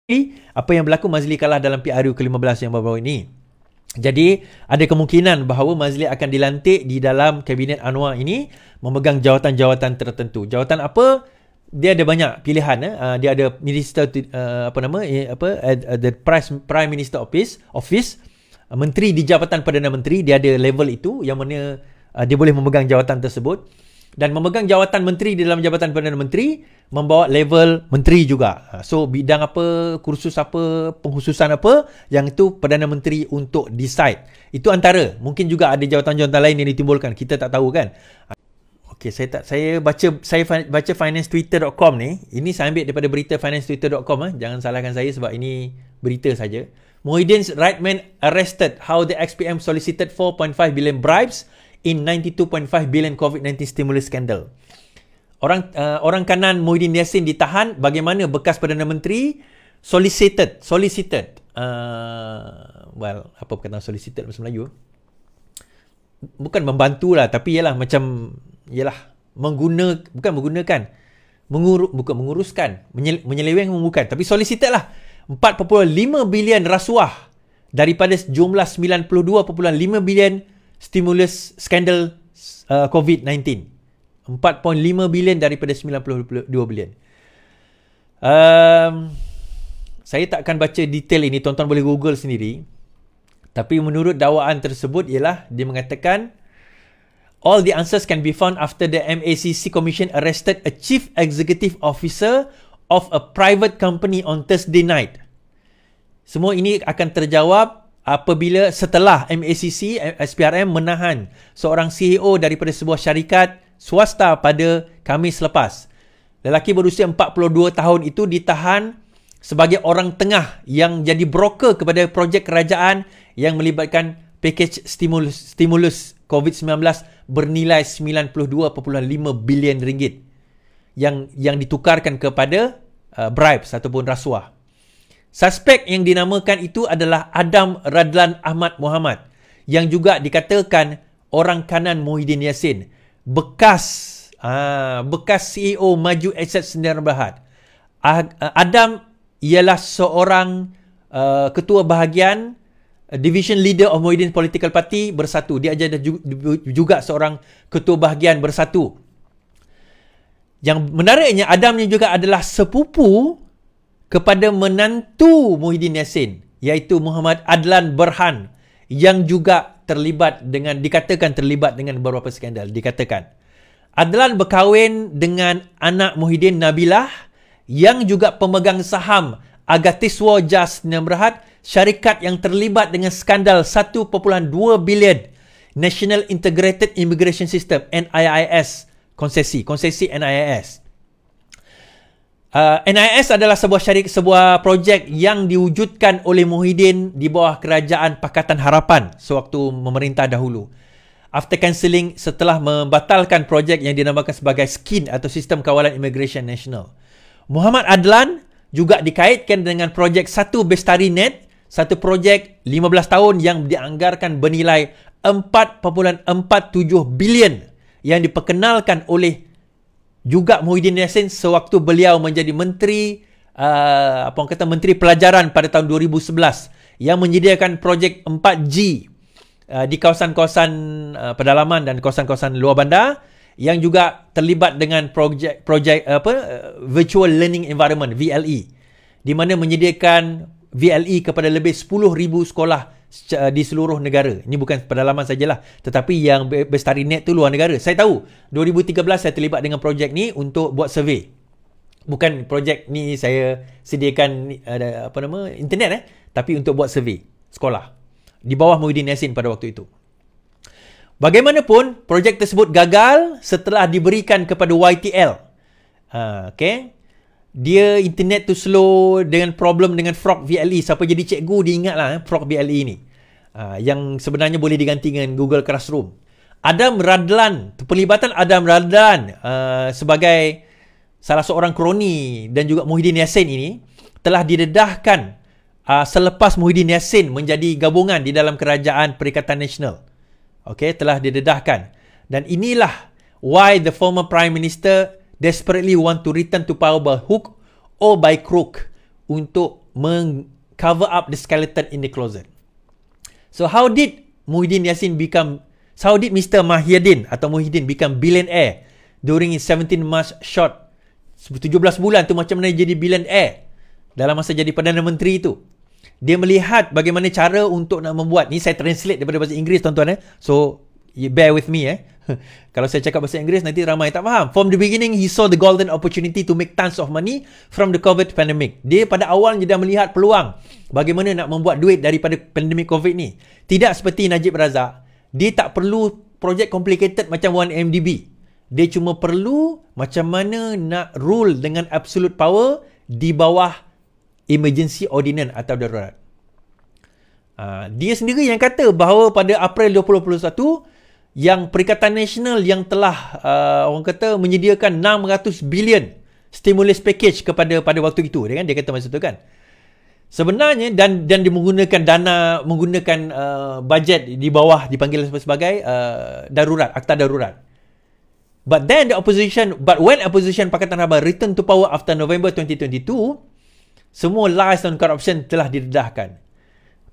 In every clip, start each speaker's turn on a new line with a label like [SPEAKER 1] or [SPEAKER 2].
[SPEAKER 1] apa yang berlaku, Mazli kalah dalam PRU ke-15 yang baru-baru ini. Jadi ada kemungkinan bahawa Mazli akan dilantik di dalam Kabinet Anwar ini memegang jawatan-jawatan tertentu. Jawatan apa? Dia ada banyak pilihan. Dia ada minister the Prime Minister Office, menteri di Jabatan Perdana Menteri. Dia ada level itu yang mana dia boleh memegang jawatan tersebut. Dan memegang jawatan menteri di dalam Jabatan Perdana Menteri membawa level menteri juga. So bidang apa, kursus apa, pengkhususan apa, yang itu Perdana Menteri untuk decide. Itu antara. Mungkin juga ada jawatan-jawatan lain yang ditimbulkan. Kita tak tahu kan. Okey, saya baca financetwitter.com ni. Ini saya ambil daripada berita financetwitter.com. Jangan salahkan saya sebab ini berita saja. Muhyiddin's right man arrested. How the XPM solicited 4.5 billion bribes in 92.5 billion COVID-19 stimulus scandal. Orang kanan Muhyiddin Yassin ditahan. Bagaimana bekas Perdana Menteri solicited. Apa perkataan solicited bahasa Melayu? Bukan membantu lah, tapi ialah macam menyeleweng bukan, tapi solicited lah. 4.5 bilion rasuah daripada jumlah 92.5 bilion stimulus skandal COVID-19. 4.5 bilion daripada 92 bilion. Saya tak akan baca detail ini, tuan-tuan boleh Google sendiri. Tapi menurut dakwaan tersebut ialah dia mengatakan all the answers can be found after the MACC Commission arrested a chief executive officer of a private company on Thursday night. Semua ini akan terjawab apabila setelah MACC SPRM menahan seorang CEO daripada sebuah syarikat swasta pada Khamis lepas. Lelaki berusia 42 tahun itu ditahan sebagai orang tengah yang jadi broker kepada projek kerajaan yang melibatkan pakej stimulus COVID-19 bernilai 92.5 bilion ringgit yang ditukarkan kepada bribes ataupun rasuah. Suspek yang dinamakan itu adalah Adam Radlan Ahmad Muhammad yang juga dikatakan orang kanan Muhyiddin Yassin, bekas CEO Maju Aset Sdn Bhd. Adam ialah seorang ketua bahagian Division Leader of Muhyiddin Political Party Bersatu. Dia juga seorang ketua bahagian Bersatu. Yang menariknya, Adam ni juga adalah sepupu kepada menantu Muhyiddin Yassin, iaitu Muhammad Adlan Berhan, yang juga dikatakan terlibat dengan beberapa skandal. Adlan berkahwin dengan anak Muhyiddin, Nabilah, yang juga pemegang saham Agatiswa Jas Sdn Bhd, syarikat yang terlibat dengan skandal 1.2 bilion National Integrated Immigration System NIIS konsesi NIIS. NIIS adalah sebuah projek yang diwujudkan oleh Muhyiddin di bawah kerajaan Pakatan Harapan sewaktu memerintah dahulu. After cancelling, setelah membatalkan projek yang dinamakan sebagai SKIN atau Sistem Kawalan Immigration Nasional. Muhammad Adlan juga dikaitkan dengan projek Satu Bestari Net, satu projek 15 tahun yang dianggarkan bernilai 4.47 bilion yang diperkenalkan oleh juga Muhyiddin Yassin sewaktu beliau menjadi menteri Menteri Pelajaran pada tahun 2011 yang menyediakan projek 4G di kawasan-kawasan pedalaman dan kawasan-kawasan luar bandar, yang juga terlibat dengan projek Virtual Learning Environment VLE, di mana menyediakan VLE kepada lebih 10,000 sekolah di seluruh negara. Ini bukan pedalaman sajalah, tetapi yang Bestari Net tu luar negara. Saya tahu 2013 saya terlibat dengan projek ni untuk buat survey. Bukan projek ni saya sediakan internet tapi untuk buat survey sekolah di bawah Muhyiddin Yassin pada waktu itu. Bagaimanapun, projek tersebut gagal setelah diberikan kepada YTL. Dia internet tu slow dengan problem dengan Frog VLE. Siapa jadi cikgu dia ingatlah Frog VLE ni. Yang sebenarnya boleh diganti dengan Google Classroom. Pelibatan Adam Radlan sebagai salah seorang kroni dan juga Muhyiddin Yassin ini telah didedahkan selepas Muhyiddin Yassin menjadi gabungan di dalam Kerajaan Perikatan Nasional. Telah didedahkan. Dan inilah why the former Prime Minister desperately want to return to power by hook or by crook untuk cover up the skeleton in the closet. So how did Mr. Muhyiddin atau Muhyiddin become billionaire during his 17 months short 17 bulan tu? Macam mana jadi billionaire dalam masa jadi Perdana Menteri tu? Dia melihat bagaimana cara untuk nak membuat, ni saya translate daripada bahasa Inggeris tuan-tuan so you bear with me kalau saya cakap bahasa Inggeris nanti ramai tak faham. From the beginning he saw the golden opportunity to make tons of money from the COVID pandemic. Dia pada awalnya dah melihat peluang bagaimana nak membuat duit daripada pandemik COVID ni. Tidak seperti Najib Razak, dia tak perlu projek complicated macam 1MDB. Dia cuma perlu macam mana nak rule dengan absolute power di bawah emergency ordinance atau darurat. Dia sendiri yang kata bahawa pada April 2021 yang Perikatan Nasional yang telah orang kata menyediakan 600 bilion stimulus package pada waktu itu, dia kata masa itu kan. Sebenarnya dan dia menggunakan bajet di bawah dipanggil sebagai darurat, akta darurat. But when opposition Pakatan Harapan returned to power after November 2022, semua lies on corruption telah didedahkan.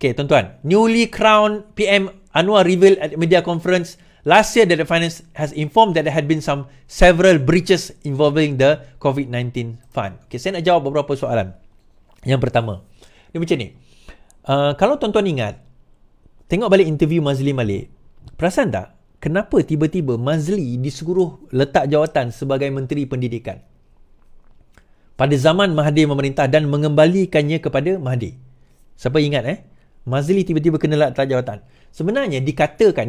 [SPEAKER 1] Okay, tuan-tuan. Newly crowned PM Anwar revealed at media conference last year that the finance has informed that there had been several breaches involving the COVID-19 fund. Okay, saya nak jawab beberapa soalan. Yang pertama, dia macam ni. Kalau tuan-tuan ingat, tengok balik interview Mazli Malik, perasan tak? Kenapa tiba-tiba Mazli disuruh letak jawatan sebagai Menteri Pendidikan? Pada zaman Mahathir memerintah dan mengembalikannya kepada Mahathir. Siapa ingat Mazli tiba-tiba kena letak jawatan. Sebenarnya dikatakan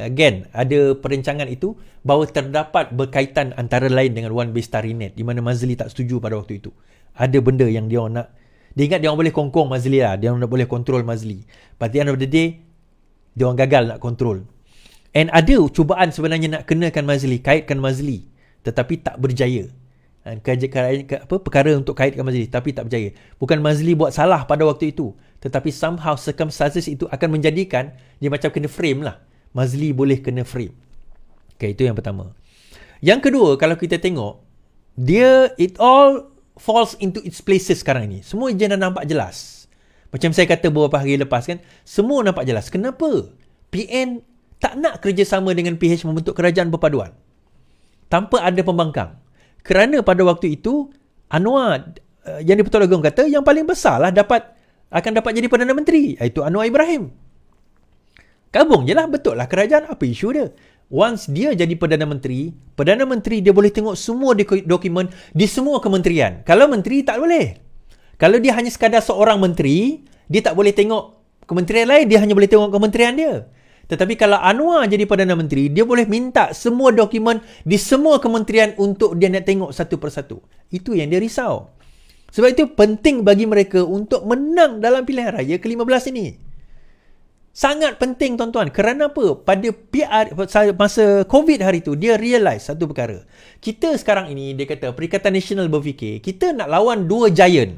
[SPEAKER 1] again ada perancangan itu bahawa terdapat berkaitan antara lain dengan One Bestarinet di mana Mazli tak setuju pada waktu itu. Ada benda yang dia nak, dia ingat dia orang boleh kongkong Mazli lah, dia orang boleh kontrol Mazli. But at the end of the day dia orang gagal nak kontrol. And ada cubaan sebenarnya nak kenakan Mazli, kaitkan Mazli, tetapi tak berjaya. Perkara untuk kaitkan Mazli tapi tak berjaya. Bukan Mazli buat salah pada waktu itu, tetapi somehow circumstances itu akan menjadikan dia macam kena frame lah. Mazli boleh kena frame. Okay, itu yang pertama. Yang kedua, kalau kita tengok, it all falls into its places sekarang ini. Semua dah nampak jelas. Macam saya kata beberapa hari lepas kan, semua nampak jelas. Kenapa PN tak nak kerjasama dengan PH membentuk kerajaan perpaduan tanpa ada pembangkang? Kerana pada waktu itu Anwar yang di-Pertuan Agong kata yang paling besar lah akan dapat jadi Perdana Menteri, iaitu Anwar Ibrahim. Gabung je lah, betul lah kerajaan, apa isu dia? Once dia jadi Perdana Menteri dia boleh tengok semua dokumen di semua kementerian. Kalau menteri tak boleh. Kalau dia hanya sekadar seorang menteri, dia tak boleh tengok kementerian lain, dia hanya boleh tengok kementerian dia. Tetapi kalau Anwar jadi Perdana Menteri, dia boleh minta semua dokumen di semua kementerian untuk dia nak tengok satu persatu. Itu yang dia risau. Sebab itu penting bagi mereka untuk menang dalam pilihan raya ke-15 ini. Sangat penting tuan-tuan. Kerana apa? Pada masa COVID hari itu, dia realise satu perkara. Kita sekarang ini, dia kata, Perikatan Nasional berfikir, kita nak lawan dua giant.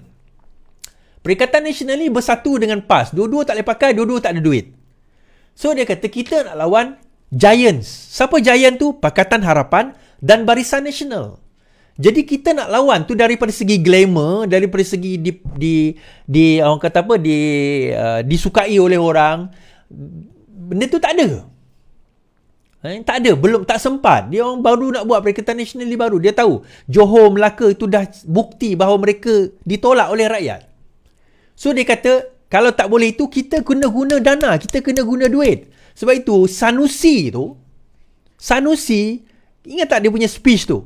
[SPEAKER 1] Perikatan Nasional ni bersatu dengan PAS. Dua-dua tak boleh pakai, dua-dua tak ada duit. So dia kata kita nak lawan giants. Siapa giant tu? Pakatan Harapan dan Barisan Nasional. Jadi kita nak lawan tu daripada segi glamour, daripada segi orang kata apa, disukai oleh orang. Benda tu tak ada. Tak ada, tak sempat. Dia orang baru nak buat Perikatan Nasional ni baru. Dia tahu Johor, Melaka itu dah bukti bahawa mereka ditolak oleh rakyat. So dia kata kalau tak boleh itu, kita kena guna dana. Kita kena guna duit. Sebab itu, Sanusi, ingat tak dia punya speech tu?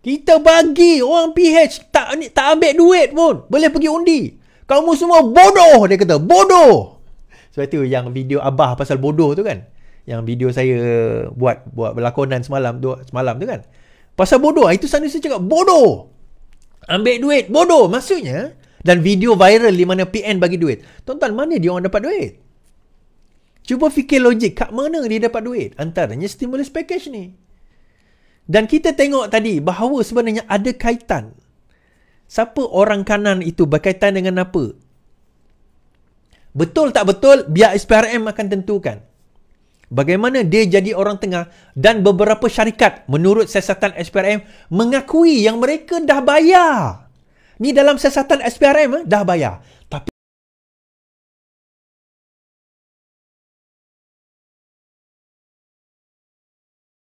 [SPEAKER 1] Kita bagi orang PH tak ambil duit pun. Boleh pergi undi. Kamu semua bodoh, dia kata. Bodoh. Sebab itu yang video Abah pasal bodoh tu kan. Yang video saya buat berlakonan semalam tu kan. Pasal bodoh. Itu Sanusi cakap, bodoh. Ambil duit, bodoh. Maksudnya, dan video viral di mana PN bagi duit. Tuan-tuan, mana dia orang dapat duit? Cuba fikir logik. Kat mana dia dapat duit? Antaranya stimulus package ni. Dan kita tengok tadi bahawa sebenarnya ada kaitan. Siapa orang kanan itu berkaitan dengan apa? Betul tak betul? Biar SPRM akan tentukan. Bagaimana dia jadi orang tengah dan beberapa syarikat menurut siasatan SPRM mengakui yang mereka dah bayar. Ni dalam siasatan SPRM dah bayar.